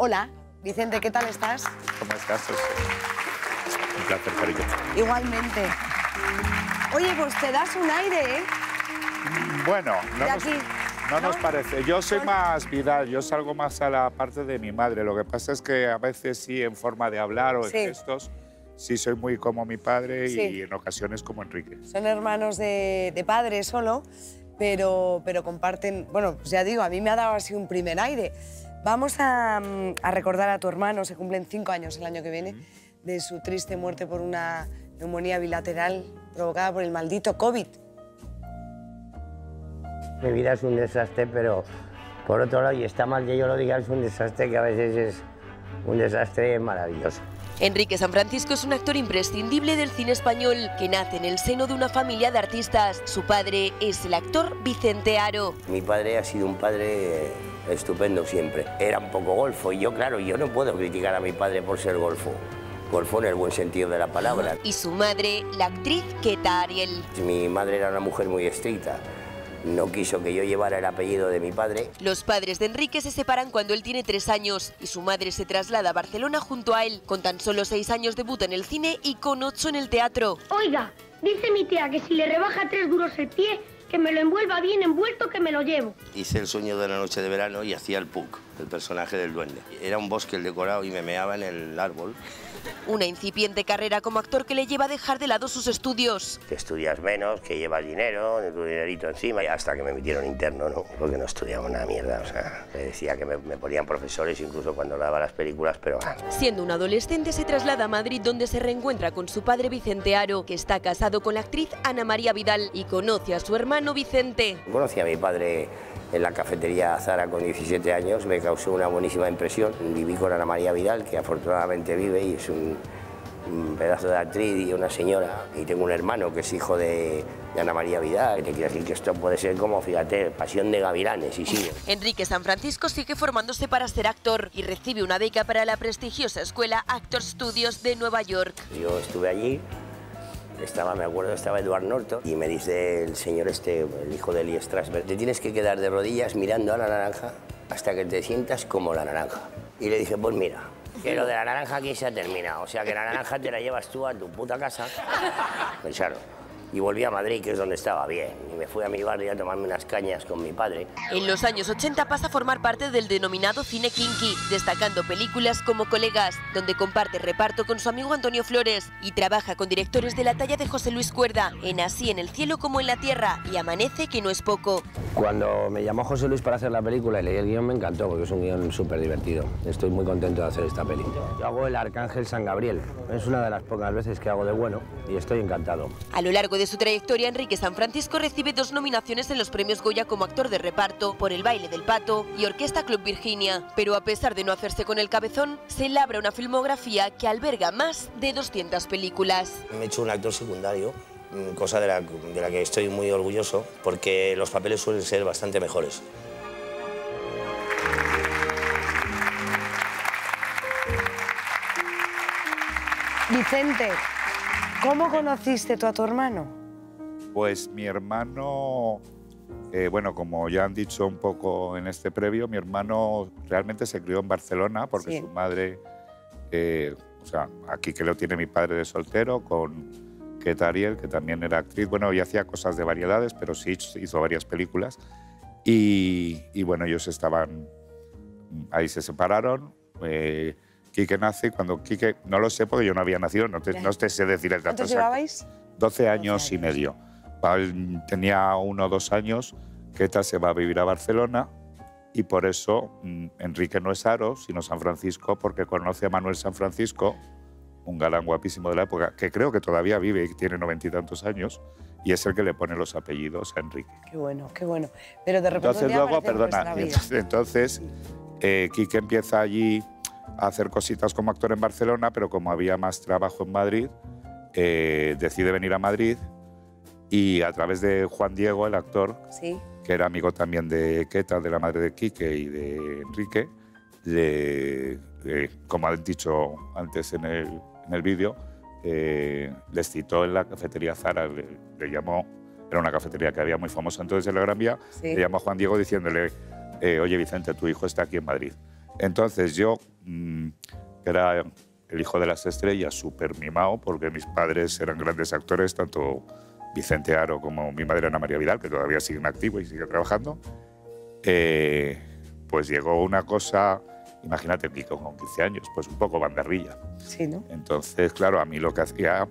Hola, Vicente, ¿qué tal estás? ¿Cómo estás? Un placer, cariño. Igualmente. Oye, pues te das un aire, ¿eh? Bueno, no ¿no? nos parece. Yo soy más Vidal, yo salgo más a la parte de mi madre. Lo que pasa es que a veces sí, en forma de hablar o en gestos, sí soy muy como mi padre y en ocasiones como Enrique. Son hermanos de padre solo, pero comparten... Bueno, pues ya digo, a mí me ha dado así un primer aire. Vamos a recordar a tu hermano, se cumplen 5 años el año que viene, de su triste muerte por una neumonía bilateral provocada por el maldito COVID. Mi vida es un desastre, pero por otro lado, y está mal que yo lo diga, es un desastre que a veces es un desastre maravilloso. Enrique San Francisco es un actor imprescindible del cine español que nace en el seno de una familia de artistas. Su padre es el actor Vicente Aro. Mi padre ha sido un padre estupendo siempre. Era un poco golfo y yo, claro, yo no puedo criticar a mi padre por ser golfo. Golfo en el buen sentido de la palabra. Y su madre, la actriz Queta Ariel. Mi madre era una mujer muy estricta. No quiso que yo llevara el apellido de mi padre. Los padres de Enrique se separan cuando él tiene 3 años y su madre se traslada a Barcelona junto a él. Con tan solo 6 años debuta en el cine y con 8 en el teatro. Oiga, dice mi tía que si le rebaja 3 duros el pie, que me lo envuelva bien envuelto, que me lo llevo. Hice El sueño de la noche de verano y hacía el Puck, el personaje del duende. Era un bosque el decorado y me meaba en el árbol. Una incipiente carrera como actor que le lleva a dejar de lado sus estudios. Que estudias menos, que llevas dinero, tu dinerito encima, y hasta que me metieron interno, ¿no? Porque no estudiaba una mierda, o sea, me decía que me ponían profesores incluso cuando grababa las películas, pero... Siendo un adolescente se traslada a Madrid, donde se reencuentra con su padre Vicente Aro, que está casado con la actriz Ana María Vidal, y conoce a su hermano Vicente. Conocí a mi padre en la cafetería Zara con 17 años, me causó una buenísima impresión. Viví con Ana María Vidal, que afortunadamente vive y es un pedazo de actriz y una señora. Y tengo un hermano que es hijo de Ana María Vidal. Te quiero decir que esto puede ser como, fíjate, Pasión de Gavilanes y sigue. Enrique San Francisco sigue formándose para ser actor y recibe una beca para la prestigiosa escuela Actors Studios de Nueva York. Yo estuve allí. Me acuerdo, estaba Edward Norton y me dice el señor el hijo de Lee Strasberg, te tienes que quedar de rodillas mirando a la naranja hasta que te sientas como la naranja. Y le dije, pues mira, que lo de la naranja aquí se ha terminado, o sea que la naranja te la llevas tú a tu puta casa. Pensaron. Y volví a Madrid, que es donde estaba bien, y me fui a mi barrio a tomarme unas cañas con mi padre. En los años 80 pasa a formar parte del denominado cine kinky, destacando películas como Colegas, donde comparte reparto con su amigo Antonio Flores y trabaja con directores de la talla de José Luis Cuerda, en Así en el cielo como en la tierra y Amanece, que no es poco. Cuando me llamó José Luis para hacer la película y leí el guión, me encantó, porque es un guión súper divertido. Estoy muy contento de hacer esta peli. Yo hago el Arcángel San Gabriel, es una de las pocas veces que hago de bueno y estoy encantado. A lo largo de su trayectoria, Enrique San Francisco recibe 2 nominaciones en los premios Goya como actor de reparto por El baile del pato y Orquesta Club Virginia. Pero a pesar de no hacerse con el cabezón, se labra una filmografía que alberga más de 200 películas. Me he hecho un actor secundario, cosa de la que estoy muy orgulloso, porque los papeles suelen ser bastante mejores. Vicente, ¿cómo conociste tú a tu hermano? Pues mi hermano, bueno, como ya han dicho un poco en este previo, mi hermano realmente se crió en Barcelona porque su madre, o sea, aquí que lo tiene mi padre de soltero, con Queta Ariel, que también era actriz, bueno, y hacía cosas de variedades, pero sí hizo varias películas. Y bueno, ellos estaban, ahí se separaron. Quique nace, cuando Quique, no lo sé porque yo no había nacido, no te sé decir el dato. ¿Cuántos llevabais? 12 años y medio. Tenía 1 o 2 años, Queta se va a vivir a Barcelona y por eso Enrique no es Aro, sino San Francisco, porque conoce a Manuel San Francisco, un galán guapísimo de la época, que creo que todavía vive y tiene 90 y tantos años, y es el que le pone los apellidos a Enrique. Qué bueno, qué bueno. Pero de repente entonces luego, perdona, entonces Quique empieza allí a hacer cositas como actor en Barcelona, pero como había más trabajo en Madrid, decide venir a Madrid y a través de Juan Diego, el actor, que era amigo también de Queta, de la madre de Quique y de Enrique, como han dicho antes en el vídeo, les citó en la cafetería Zara, le llamó, era una cafetería que había muy famosa entonces en la Gran Vía, le llamó a Juan Diego diciéndole, oye Vicente, tu hijo está aquí en Madrid. Entonces yo, que era el hijo de las estrellas, súper mimado, porque mis padres eran grandes actores, tanto Vicente Aro como mi madre Ana María Vidal, que todavía siguen activos y siguen trabajando, pues llegó una cosa, imagínate, Kiko con 15 años, pues un poco banderrilla. Sí, ¿no? Entonces, claro, a mí lo que hacía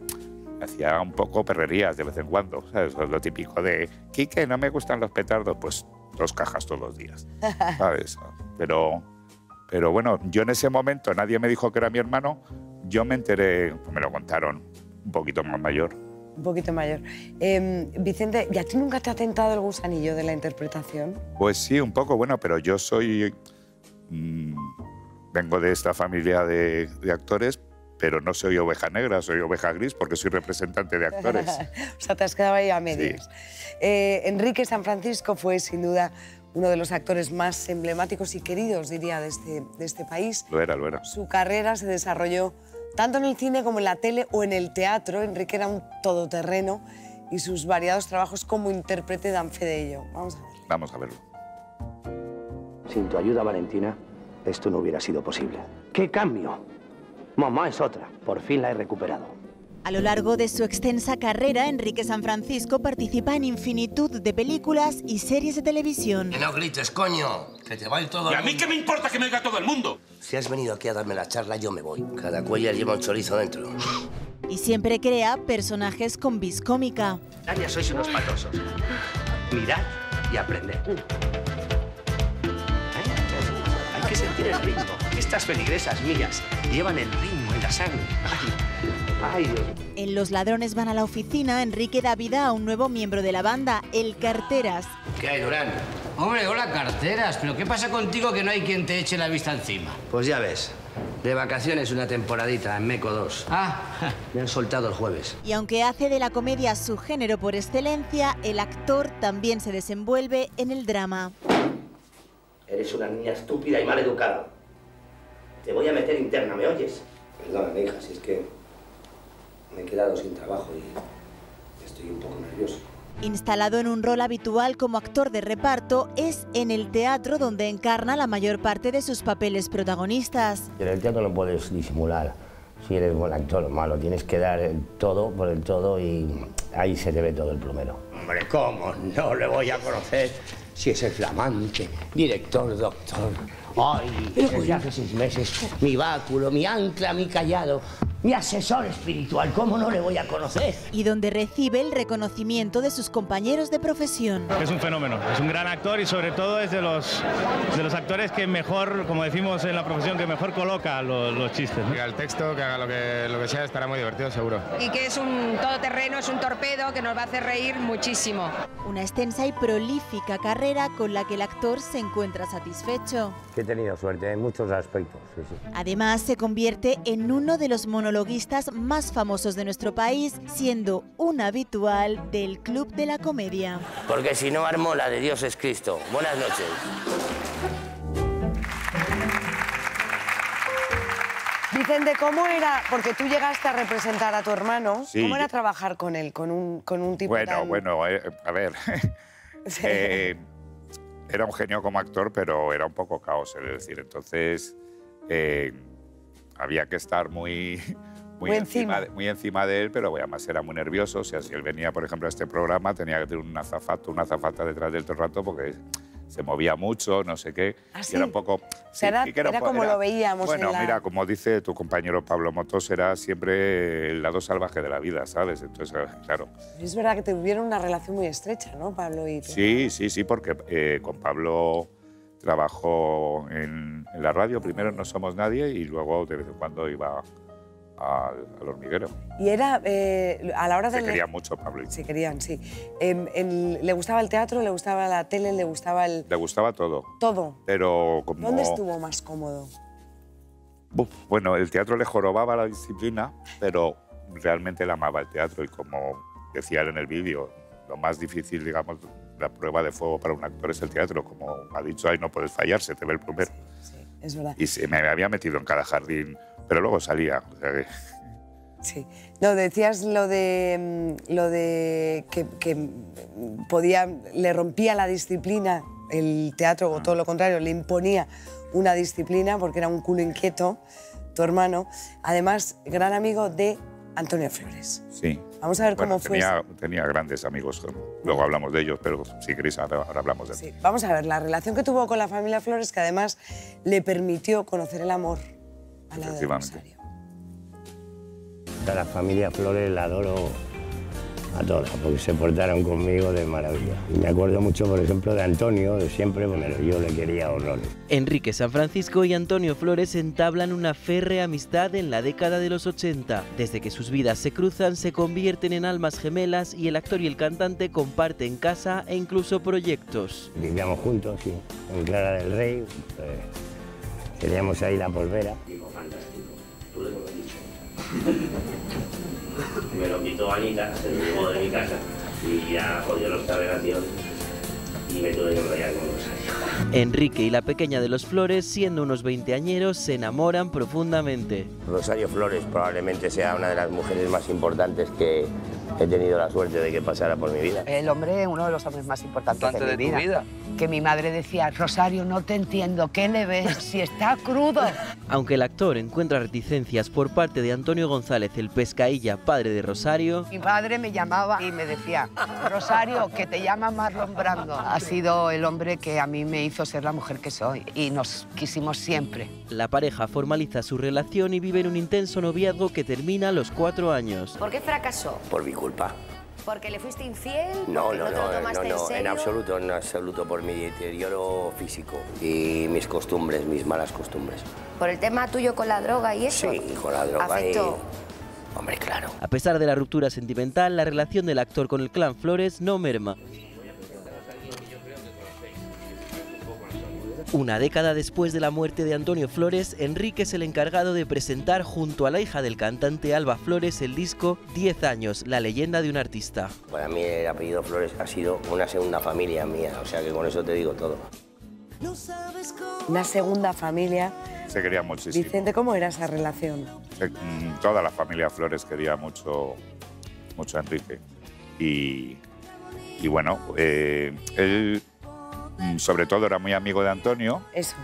un poco perrerías de vez en cuando, ¿sabes? Lo típico de, Quique, no me gustan los petardos, pues 2 cajas todos los días, ¿sabes? Pero bueno, yo en ese momento nadie me dijo que era mi hermano, yo me enteré, pues me lo contaron, un poquito más mayor. Un poquito mayor. Vicente, ¿y a ti nunca te ha tentado el gusanillo de la interpretación? Pues sí, un poco, bueno, pero yo soy... vengo de esta familia de actores, pero no soy oveja negra, soy oveja gris porque soy representante de actores. O sea, te has quedado ahí a medias. Sí. Enrique San Francisco fue, sin duda, uno de los actores más emblemáticos y queridos, diría, de este país. Lo era, lo era. Su carrera se desarrolló tanto en el cine como en la tele o en el teatro. Enrique era un todoterreno y sus variados trabajos como intérprete dan fe de ello. Vamos a verlo. Vamos a verlo. Sin tu ayuda, Valentina, esto no hubiera sido posible. ¡Qué cambio! Mamá es otra. Por fin la he recuperado. A lo largo de su extensa carrera, Enrique San Francisco participa en infinitud de películas y series de televisión. Que no grites, coño, que te va a ir todo el mundo. ¿Y a mí qué me importa que me oiga todo el mundo? Si has venido aquí a darme la charla, yo me voy. Cada cuello lleva un chorizo dentro. Y siempre crea personajes con vis cómica. Tania, sois unos patosos. Mirad y aprended. Hay que sentir el ritmo. Estas feligresas mías llevan el ritmo en la sangre. Ay, Dios. En Los ladrones van a la oficina, Enrique da vida a un nuevo miembro de la banda, el Carteras. ¿Qué hay, Durán? Hombre, hola, Carteras. ¿Pero qué pasa contigo que no hay quien te eche la vista encima? Pues ya ves. De vacaciones una temporadita en Meco 2. Ah, Me han soltado el jueves. Y aunque hace de la comedia su género por excelencia, el actor también se desenvuelve en el drama. Eres una niña estúpida y mal educada. Te voy a meter interna, ¿me oyes? Perdóname, hija, si es que me he quedado sin trabajo y estoy un poco nervioso. Instalado en un rol habitual como actor de reparto, es en el teatro donde encarna la mayor parte de sus papeles protagonistas. En el teatro no puedes disimular si eres buen actor o malo. Tienes que dar el todo por el todo y ahí se te ve todo el plumero. Hombre, ¿cómo no le voy a conocer si es el flamante director, doctor? Ay, desde hace 6 meses, mi báculo, mi ancla, mi callado, mi asesor espiritual, ¿cómo no le voy a conocer? Y donde recibe el reconocimiento de sus compañeros de profesión. Es un fenómeno, es un gran actor y sobre todo es de los actores que mejor, como decimos en la profesión, que mejor coloca los chistes, ¿no? Que haga el texto, que haga lo que sea, estará muy divertido seguro. Y que es un todoterreno, es un torpedo que nos va a hacer reír muchísimo. Una extensa y prolífica carrera con la que el actor se encuentra satisfecho. He tenido suerte en muchos aspectos, sí, sí. Además, se convierte en uno de los monologuistas más famosos de nuestro país, siendo un habitual del Club de la Comedia. Porque si no armo la de Dios es Cristo. Buenas noches. Vicente, ¿cómo era? Porque tú llegaste a representar a tu hermano. Sí. ¿Cómo era trabajar con él, con un tipo tan... Bueno, a ver. Sí. Era un genio como actor, pero era un poco caos, es decir, entonces había que estar muy encima de él, pero además era muy nervioso. O sea, si él venía, por ejemplo, a este programa, tenía que tener una azafata detrás del todo el rato porque se movía mucho, no sé qué. ¿Ah, sí? Y era un poco... Sí, era como lo veíamos bueno, en la... mira, como dice tu compañero Pablo Motos, era siempre el lado salvaje de la vida, ¿sabes? Entonces, claro... Es verdad que tuvieron una relación muy estrecha, ¿no, Pablo y tú? Sí, porque con Pablo trabajó en la radio. Primero No Somos Nadie y luego de vez en cuando iba al hormiguero. Y era, a la hora de... Se querían mucho, Pablo. Se querían, sí. ¿Le gustaba el teatro, le gustaba la tele, le gustaba el...? Le gustaba todo. Todo. Pero como... ¿Dónde estuvo más cómodo? Bueno, el teatro le jorobaba la disciplina, pero realmente él amaba el teatro y como decía él en el vídeo, lo más difícil, digamos, la prueba de fuego para un actor es el teatro. Como ha dicho, ahí no puedes fallar, se te ve el plumero. Sí, es verdad. Y me había metido en cada jardín, pero luego salía. O sea que... Sí. No, decías lo de que le rompía la disciplina el teatro, o todo lo contrario, le imponía una disciplina porque era un culo inquieto, tu hermano. Además, gran amigo de Antonio Flores. Sí. Vamos a ver cómo fue. Tenía grandes amigos, luego hablamos de ellos, pero si queréis ahora hablamos de sí. Vamos a ver la relación que tuvo con la familia Flores, que además le permitió conocer el amor al lado de Rosario. A la familia Flores la adoro a todas, porque se portaron conmigo de maravilla. Y me acuerdo mucho, por ejemplo, de Antonio, de siempre, pero yo le quería horrores. Enrique San Francisco y Antonio Flores entablan una férrea amistad en la década de los 80. Desde que sus vidas se cruzan, se convierten en almas gemelas y el actor y el cantante comparten casa e incluso proyectos. Vivíamos juntos, sí, en Clara del Rey, teníamos ahí la polvera. Tú le conoces. Me lo quitó Anita, se lo llevó de mi casa y ya jodió nuestra relación y me tuve que enrollar con Rosario. Enrique y la pequeña de los Flores, siendo unos 20añeros, se enamoran profundamente. Rosario Flores probablemente sea una de las mujeres más importantes que he tenido la suerte de que pasara por mi vida. El hombre, uno de los hombres más importantes de mi vida. Que mi madre decía, Rosario, no te entiendo, ¿qué le ves si está crudo? Aunque el actor encuentra reticencias por parte de Antonio González, el Pescailla, padre de Rosario... Mi padre me llamaba y me decía, Rosario, que te llama Marlon Brando. Ha sido el hombre que a mí me hizo ser la mujer que soy y nos quisimos siempre. La pareja formaliza su relación y viven un intenso noviazgo que termina a los 4 años. ¿Por qué fracasó? Por mi culpa. ¿Porque le fuiste infiel? No, ¿En absoluto por mi deterioro físico y mis costumbres, mis malas costumbres. ¿Por el tema tuyo con la droga y eso? Sí, con la droga. ¿Afectó? Hombre, claro. A pesar de la ruptura sentimental, la relación del actor con el clan Flores no merma. Una década después de la muerte de Antonio Flores, Enrique es el encargado de presentar junto a la hija del cantante Alba Flores el disco 10 años, la leyenda de un artista. Para mí el apellido Flores ha sido una segunda familia mía, o sea que con eso te digo todo. Una segunda familia. Se quería muchísimo. Vicente, ¿cómo era esa relación? Toda la familia Flores quería mucho a Enrique. Y bueno, él... sobre todo era muy amigo de Antonio. Eso.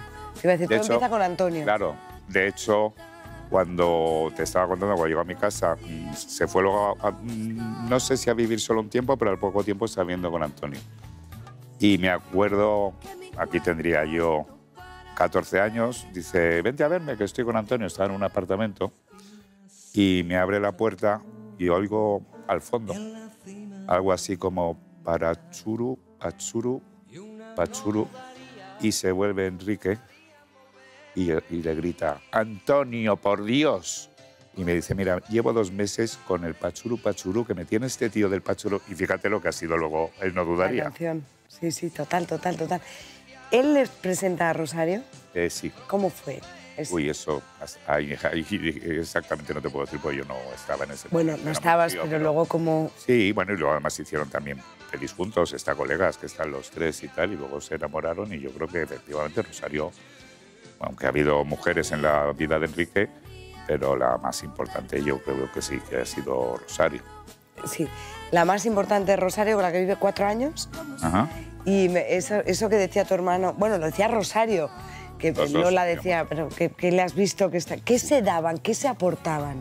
Te iba a decir, todo empieza con Antonio. Claro. De hecho, cuando te estaba contando, cuando llegó a mi casa, se fue luego, no sé si a vivir solo un tiempo, pero al poco tiempo estaba viviendo con Antonio. Y me acuerdo, aquí tendría yo 14 años, dice, vente a verme, que estoy con Antonio. Estaba en un apartamento y me abre la puerta y oigo al fondo algo así como parachuru, achuru, Pachuru, y se vuelve Enrique y le grita, Antonio, por Dios. Y me dice, mira, llevo 2 meses con el Pachuru Pachuru, que me tiene este tío del Pachuru, y fíjate lo que ha sido luego, él no dudaría. La canción. Sí, sí, total. ¿Él les presenta a Rosario? Sí. ¿Cómo fue? Uy, eso, ahí exactamente no te puedo decir, porque yo no estaba en ese momento. Bueno, no estabas, pero luego como... Sí, bueno, y luego además hicieron también pelis juntos, está colegas, que están los 3 y tal, y luego se enamoraron, y yo creo que efectivamente Rosario, aunque ha habido mujeres en la vida de Enrique, pero la más importante yo creo que sí, que ha sido Rosario. Sí, la más importante es Rosario, con la que vive 4 años. Ajá. Y eso que decía tu hermano, bueno, lo decía Rosario, que Lola decía, pero ¿qué le has visto? ¿Qué se daban? ¿Qué se aportaban?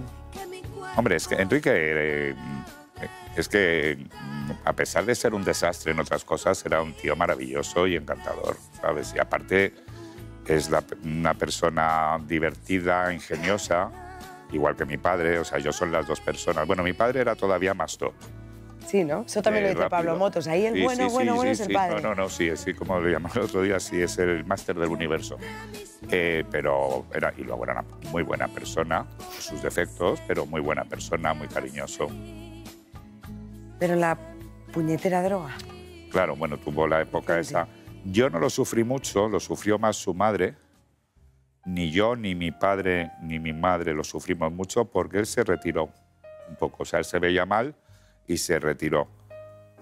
Hombre, es que Enrique, es que a pesar de ser un desastre en otras cosas, era un tío maravilloso y encantador, ¿sabes? Y aparte es una persona divertida, ingeniosa, igual que mi padre, o sea, yo son las 2 personas. Bueno, mi padre era todavía más top. Sí, ¿no? Eso también lo dice rápido. Pablo Motos. Ahí el bueno es el padre. No, sí, como lo llamaba el otro día, sí, es el máster del universo. Pero y luego era una muy buena persona, sus defectos, pero muy buena persona, muy cariñoso. Pero la puñetera droga. Claro, bueno, tuvo la época esa. Yo no lo sufrí mucho, lo sufrió más su madre. Ni yo, ni mi padre, ni mi madre lo sufrimos mucho porque él se retiró un poco. O sea, él se veía mal y se retiró.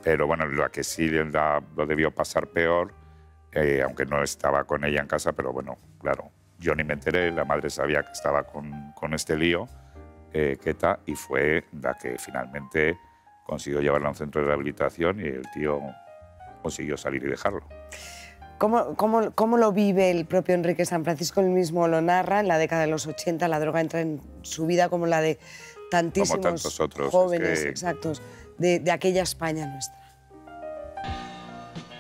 Pero bueno, lo que sí lo debió pasar peor, aunque no estaba con ella en casa, pero bueno, claro, yo ni me enteré, la madre sabía que estaba con este lío, Queta, y fue la que finalmente consiguió llevarla a un centro de rehabilitación y el tío consiguió salir y dejarlo. ¿Cómo lo vive el propio Enrique San Francisco? Él mismo lo narra, en la década de los 80 la droga entra en su vida como la de tantísimos jóvenes, exactos, de aquella España nuestra.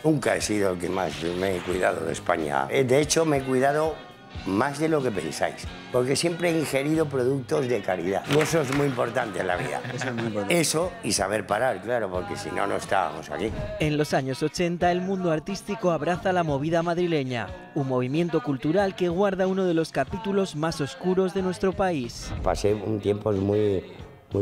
Nunca he sido el que más me he cuidado de España. De hecho, me he cuidado más de lo que pensáis, porque siempre he ingerido productos de calidad. Y eso es muy importante en la vida. Eso es muy importante. Eso y saber parar, claro, porque si no, no estábamos aquí. En los años 80, el mundo artístico abraza la movida madrileña, un movimiento cultural que guarda uno de los capítulos más oscuros de nuestro país. Pasé un tiempos muy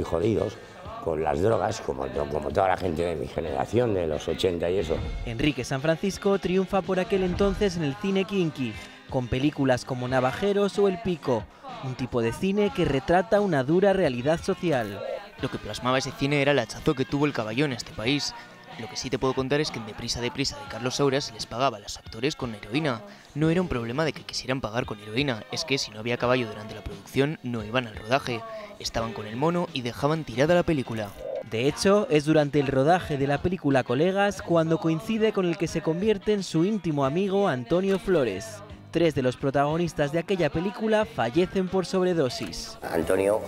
jodidos con las drogas, como toda la gente de mi generación, de los 80 y eso. Enrique San Francisco triunfa por aquel entonces en el cine kinky, con películas como Navajeros o El Pico, un tipo de cine que retrata una dura realidad social. Lo que plasmaba ese cine era el hachazo que tuvo el caballo en este país. Lo que sí te puedo contar es que en Deprisa, Deprisa de Carlos Saura se les pagaba a los actores con heroína. No era un problema de que quisieran pagar con heroína, es que si no había caballo durante la producción no iban al rodaje. Estaban con el mono y dejaban tirada la película. De hecho, es durante el rodaje de la película Colegas cuando coincide con el que se convierte en su íntimo amigo Antonio Flores. 3 de los protagonistas de aquella película fallecen por sobredosis. Antonio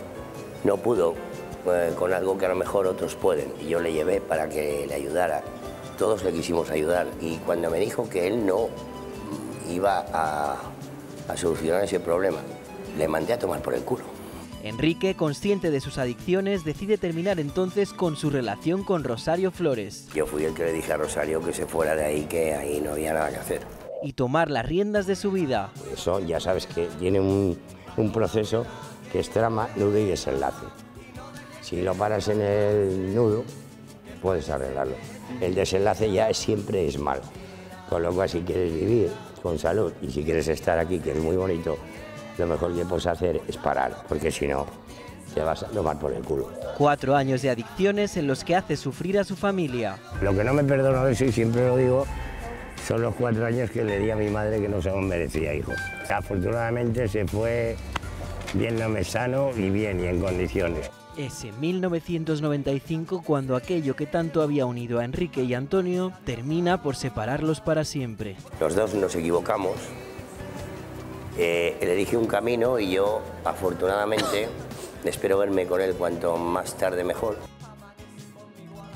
no pudo con algo que a lo mejor otros pueden, y yo le llevé para que le ayudara. Todos le quisimos ayudar, y cuando me dijo que él no iba a solucionar ese problema, le mandé a tomar por el culo. Enrique, consciente de sus adicciones, decide terminar entonces con su relación con Rosario Flores. Yo fui el que le dije a Rosario que se fuera de ahí, que ahí no había nada que hacer. Y tomar las riendas de su vida. Eso ya sabes que tiene un proceso que es trama, nudo y desenlace. Si lo paras en el nudo, puedes arreglarlo. El desenlace ya siempre es malo. Con lo cual, si quieres vivir con salud y si quieres estar aquí, que es muy bonito, lo mejor que puedes hacer es parar, porque si no, te vas a tomar por el culo. 4 años de adicciones en los que hace sufrir a su familia. Lo que no me perdono de eso, y siempre lo digo, son los 4 años que le di a mi madre que no se los merecía, hijo. Afortunadamente se fue viéndome sano y bien y en condiciones. Es en 1995 cuando aquello que tanto había unido a Enrique y Antonio termina por separarlos para siempre. Los dos nos equivocamos, le dije un camino y yo, afortunadamente, espero verme con él cuanto más tarde mejor.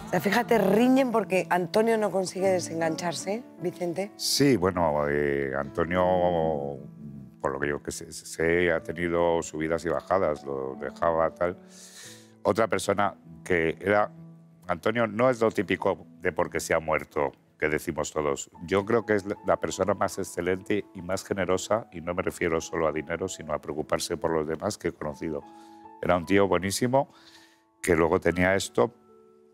O sea, fíjate, riñen porque Antonio no consigue desengancharse, Vicente. Sí, bueno, Antonio, por lo que yo que sé, ha tenido subidas y bajadas, lo dejaba tal. Otra persona que era... Antonio no es lo típico de porque se ha muerto, que decimos todos. Yo creo que es la persona más excelente y más generosa, y no me refiero solo a dinero, sino a preocuparse por los demás que he conocido. Era un tío buenísimo que luego tenía esto,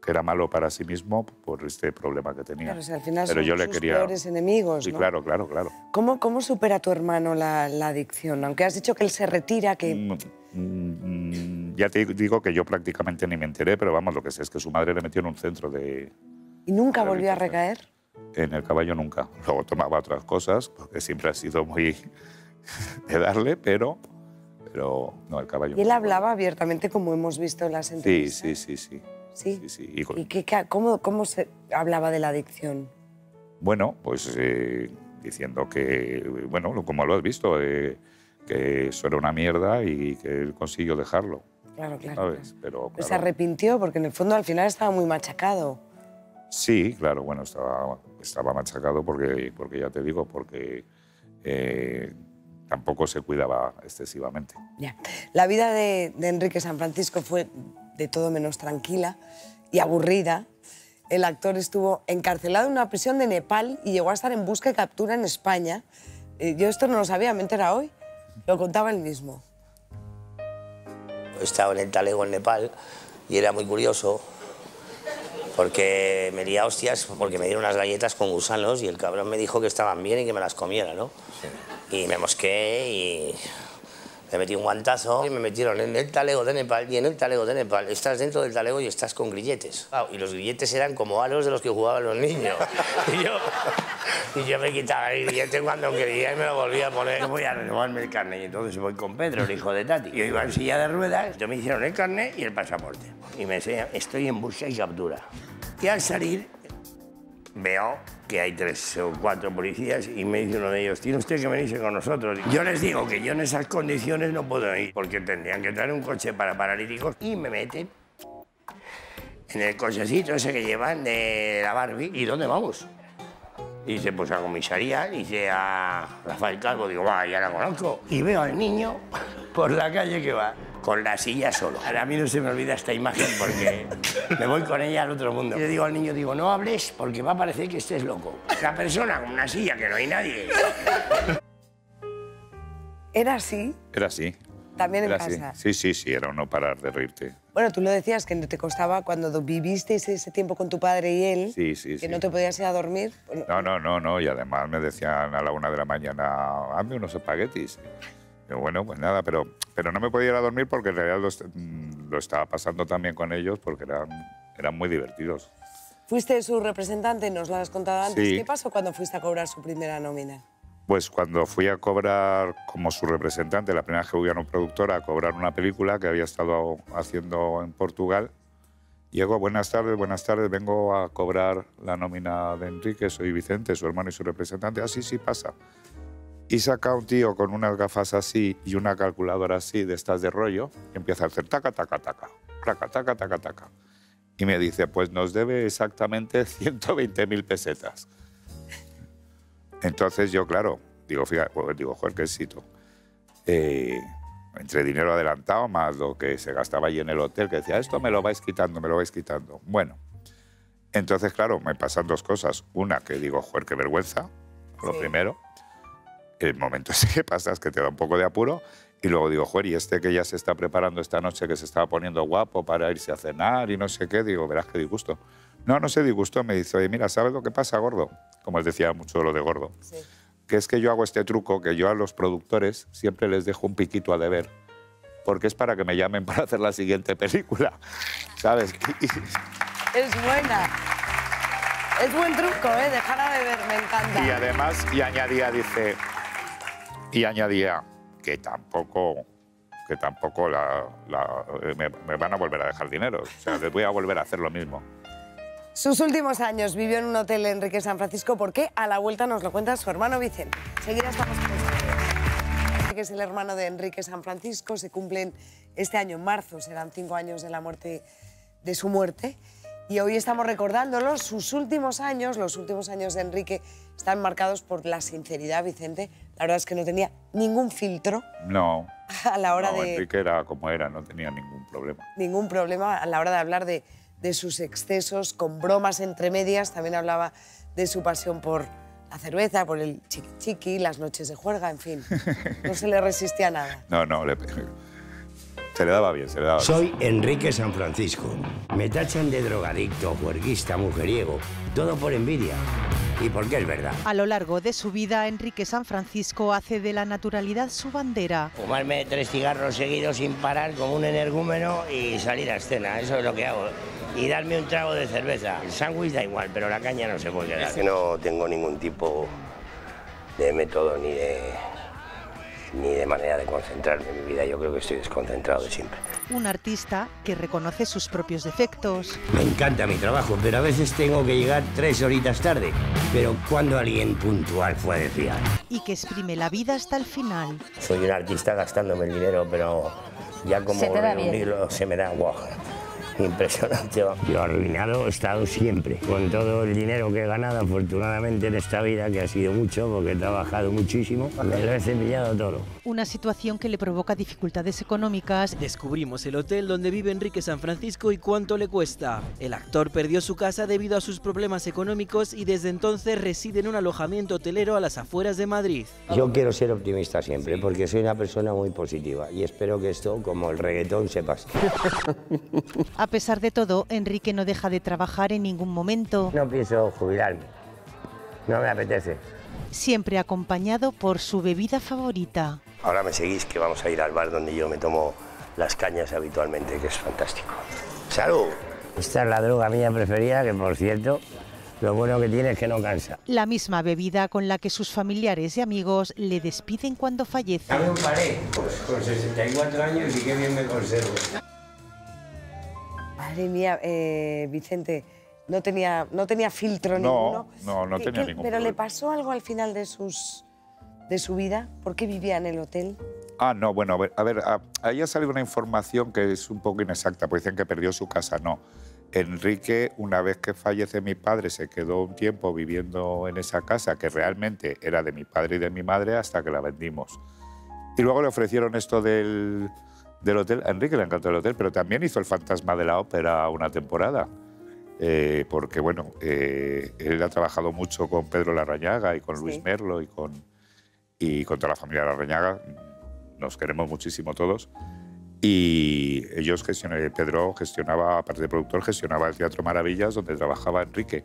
que era malo para sí mismo por este problema que tenía. Claro, o sea, al final pero son yo le sus quería... peores enemigos, Sí, ¿no? claro. ¿Cómo supera tu hermano la adicción? Aunque has dicho que él se retira, que... Ya te digo que yo prácticamente ni me enteré, pero vamos, lo que sé es que su madre le metió en un centro de... ¿Y nunca volvió a recaer? En el caballo nunca. Luego tomaba otras cosas, porque siempre ha sido muy de darle, pero no, el caballo. Y él hablaba abiertamente, como hemos visto en las entrevistas. Sí. ¿Sí? Sí. ¿Y cómo se hablaba de la adicción? Bueno, pues diciendo que, bueno, como lo has visto, que eso era una mierda y que él consiguió dejarlo. Claro. ¿Sabes? Pero, claro. Se arrepintió porque en el fondo al final estaba muy machacado. Sí, claro, bueno, estaba machacado porque ya te digo, porque tampoco se cuidaba excesivamente. Ya. La vida de Enrique San Francisco fue de todo menos tranquila y aburrida. El actor estuvo encarcelado en una prisión de Nepal y llegó a estar en busca y captura en España. Yo esto no lo sabía, me entera hoy. Lo contaba él mismo. Estaba en el talego en Nepal y era muy curioso porque me di a hostias porque me dieron unas galletas con gusanos y el cabrón me dijo que estaban bien y que me las comiera, ¿no? Sí. Y me mosqué y me metí un guantazo y me metieron en el talego de Nepal. Y en el talego de Nepal estás dentro del talego y estás con grilletes. Y los grilletes eran como aros de los que jugaban los niños. Y yo me quitaba el grillete cuando quería y me lo volvía a poner. Yo voy a renovarme el carnet y entonces voy con Pedro, el hijo de Tati. Yo iba en silla de ruedas, yo me hicieron el carnet y el pasaporte. Y me decían, estoy en busca y captura. Y al salir, veo que hay 3 o 4 policías y me dice uno de ellos, tiene usted que venirse con nosotros. Yo les digo que yo en esas condiciones no puedo ir, porque tendrían que traer un coche para paralíticos y me meten en el cochecito ese que llevan de la Barbie. ¿Y dónde vamos? Y dice, pues a la comisaría, dice a Rafael Calvo, digo, va, ya la conozco. Y veo al niño por la calle que va, con la silla solo. A mí no se me olvida esta imagen porque me voy con ella al otro mundo. Y le digo al niño, digo, no hables porque va a parecer que estés loco. La persona con una silla que no hay nadie. ¿Era así? Era así. También en Era casa. así. Sí, era no parar de reírte. Bueno, tú lo decías que no te costaba cuando vivisteis ese tiempo con tu padre y él, que no te podías ir a dormir. No, y además me decían a la 1 de la mañana, hazme unos espaguetis. Y bueno, pues nada, pero no me podía ir a dormir porque en realidad lo estaba pasando también con ellos porque eran muy divertidos. Fuiste su representante, nos lo has contado antes. Sí. ¿Qué pasó cuando fuiste a cobrar su primera nómina? Pues cuando fui a cobrar como su representante, la primera vez que fui a una productora a cobrar una película que había estado haciendo en Portugal, llego, buenas tardes, vengo a cobrar la nómina de Enrique, soy Vicente, su hermano y su representante. Ah, sí, pasa. Y saca un tío con unas gafas así y una calculadora así, de estas de rollo, y empieza a hacer taca, taca, taca, taca, taca, taca, taca. Y me dice, pues nos debe exactamente 120.000 pesetas. Entonces yo, claro, digo, fíjate, joder, qué éxito. Entre dinero adelantado más lo que se gastaba allí en el hotel, que decía, esto me lo vais quitando. Bueno, entonces, claro, me pasan 2 cosas. Una, que digo, joder, qué vergüenza, lo primero. El momento ese que pasa es que te da un poco de apuro. Y luego digo, joder, y este que ya se está preparando esta noche, que se estaba poniendo guapo para irse a cenar y no sé qué, digo, verás qué disgusto. No se disgustó, me dice, oye, mira, ¿sabes lo que pasa, gordo? Como él decía mucho lo de gordo. Sí. Que es que yo hago este truco, que yo a los productores siempre les dejo un piquito a deber, porque es para que me llamen para hacer la siguiente película, ¿sabes? Es buena. Es buen truco, ¿eh? Dejar a deber, me encanta. Y además, añadía que tampoco me van a volver a dejar dinero. O sea, les voy a volver a hacer lo mismo. Sus últimos años vivió en un hotel Enrique San Francisco porque a la vuelta nos lo cuenta su hermano Vicente. Seguida estamos con esto. Que es el hermano de Enrique San Francisco. Se cumplen este año, en marzo, serán 5 años de su muerte. Y hoy estamos recordándolo. Sus últimos años, los últimos años de Enrique, están marcados por la sinceridad, Vicente. La verdad es que no tenía ningún filtro. No. A la hora de... Enrique era como era, no tenía ningún problema. Ningún problema a la hora de hablar de sus excesos, con bromas entre medias. También hablaba de su pasión por la cerveza, por el chiqui chiqui, las noches de juerga, en fin. No se le resistía a nada. No, se le daba bien, Soy Enrique San Francisco. Me tachan de drogadicto, juerguista, mujeriego. Todo por envidia. Y porque es verdad. A lo largo de su vida, Enrique San Francisco hace de la naturalidad su bandera. Fumarme 3 cigarros seguidos sin parar como un energúmeno y salir a escena. Eso es lo que hago. Y darme un trago de cerveza. El sándwich da igual, pero la caña no se puede quedar. Es que no tengo ningún tipo de método ni de manera de concentrarme en mi vida. Yo creo que estoy desconcentrado de siempre. Un artista que reconoce sus propios defectos. Me encanta mi trabajo, pero a veces tengo que llegar 3 horitas tarde. Pero cuando alguien puntual puede fiar. Y que exprime la vida hasta el final. Soy un artista gastándome el dinero, pero ya como reunirlo se me da guau. Impresionante. Yo arruinado he estado siempre. Con todo el dinero que he ganado, afortunadamente, en esta vida, que ha sido mucho, porque he trabajado muchísimo, me lo he cepillado todo. Una situación que le provoca dificultades económicas. Descubrimos el hotel donde vive Enrique San Francisco y cuánto le cuesta. El actor perdió su casa debido a sus problemas económicos y desde entonces reside en un alojamiento hotelero a las afueras de Madrid. Yo quiero ser optimista siempre, porque soy una persona muy positiva y espero que esto, como el reggaetón, se pase. A pesar de todo, Enrique no deja de trabajar en ningún momento. No pienso jubilarme, no me apetece. Siempre acompañado por su bebida favorita. Ahora me seguís, que vamos a ir al bar donde yo me tomo las cañas habitualmente, que es fantástico. ¡Salud! Esta es la droga mía preferida, que por cierto, lo bueno que tiene es que no cansa. La misma bebida con la que sus familiares y amigos le despiden cuando fallece. Dame un palé, pues con 64 años y qué bien me conservo. Madre mía, Vicente, no tenía filtro ninguno. No tenía ningún ¿Pero problema. le pasó algo al final de su vida? ¿Por qué vivía en el hotel? No, bueno, a ver, ahí ha salido una información que es un poco inexacta, porque dicen que perdió su casa. No. Enrique, una vez que fallece mi padre, se quedó un tiempo viviendo en esa casa, que realmente era de mi padre y de mi madre, hasta que la vendimos. Y luego le ofrecieron esto del hotel. A Enrique le encantó el hotel, pero también hizo El Fantasma de la Ópera una temporada. Porque, bueno, él ha trabajado mucho con Pedro Larrañaga y con Luis Merlo y con toda la familia Larrañaga. Nos queremos muchísimo todos. Y ellos Pedro gestionaba, aparte de productor, gestionaba el Teatro Maravillas, donde trabajaba Enrique.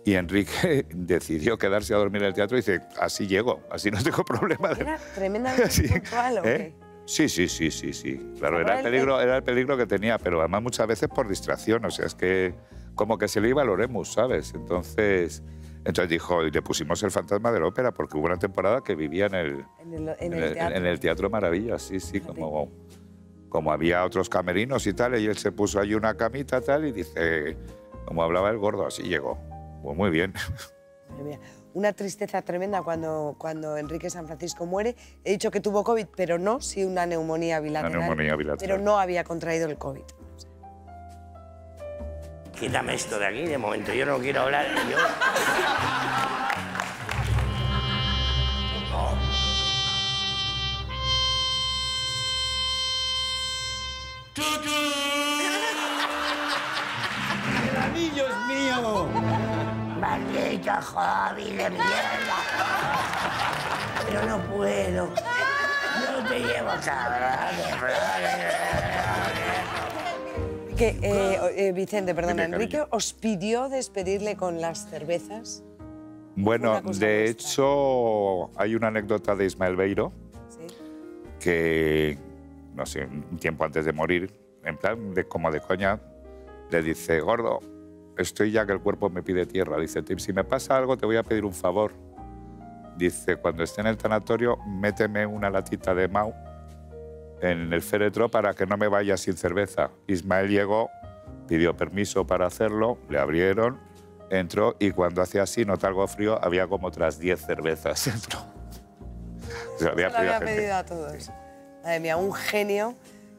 Y Enrique decidió quedarse a dormir en el teatro y dice, así llego, así no tengo problema. ¿Era tremendamente puntual o qué? Sí. Claro, era el peligro que tenía, pero además muchas veces por distracción. O sea, es que como que se le iba al Oremus, ¿sabes? Entonces dijo, y le pusimos El Fantasma de la Ópera, porque hubo una temporada que vivía en el Teatro Maravillas, sí, como había otros camerinos y tal, y él se puso allí una camita tal, y dice, como hablaba el gordo, así llegó. Pues muy bien. Madre mía, una tristeza tremenda cuando Enrique San Francisco muere. He dicho que tuvo COVID, pero no, sí una neumonía bilateral. Una neumonía bilateral. Pero no había contraído el COVID. Quítame esto de aquí, de momento. Yo no quiero hablar. ¡El anillo es mío! ¡Maldito hobby de mierda! Pero no puedo. No te llevo, cabrón. Vicente, perdona, ¿Enrique os pidió despedirle con las cervezas? Bueno, de hecho, hay una anécdota de Ismael Beiro, que, no sé, un tiempo antes de morir, en plan, como de coña, le dice, gordo, estoy ya que el cuerpo me pide tierra. Dice, Tim, si me pasa algo, te voy a pedir un favor. Dice, cuando esté en el tanatorio, méteme una latita de Mau en el féretro para que no me vaya sin cerveza. Ismael llegó, pidió permiso para hacerlo, le abrieron, entró y cuando hacía así, notó algo frío, había como otras 10 cervezas dentro. Se lo había pedido a todos. Madre mía, un genio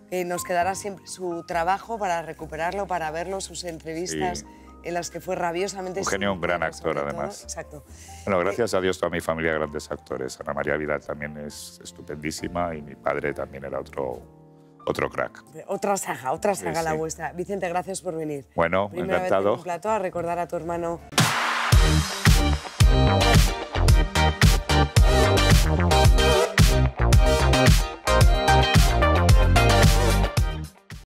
que nos quedará siempre su trabajo para recuperarlo, para verlo, sus entrevistas en las que fue rabiosamente... Un genio, un gran actor, además. Exacto. Bueno, gracias a Dios, toda mi familia, grandes actores. Ana María Vidal también es estupendísima y mi padre también era otro crack. Otra saga la vuestra. Vicente, gracias por venir. Bueno, Primera encantado. Vez en un plató a recordar a tu hermano.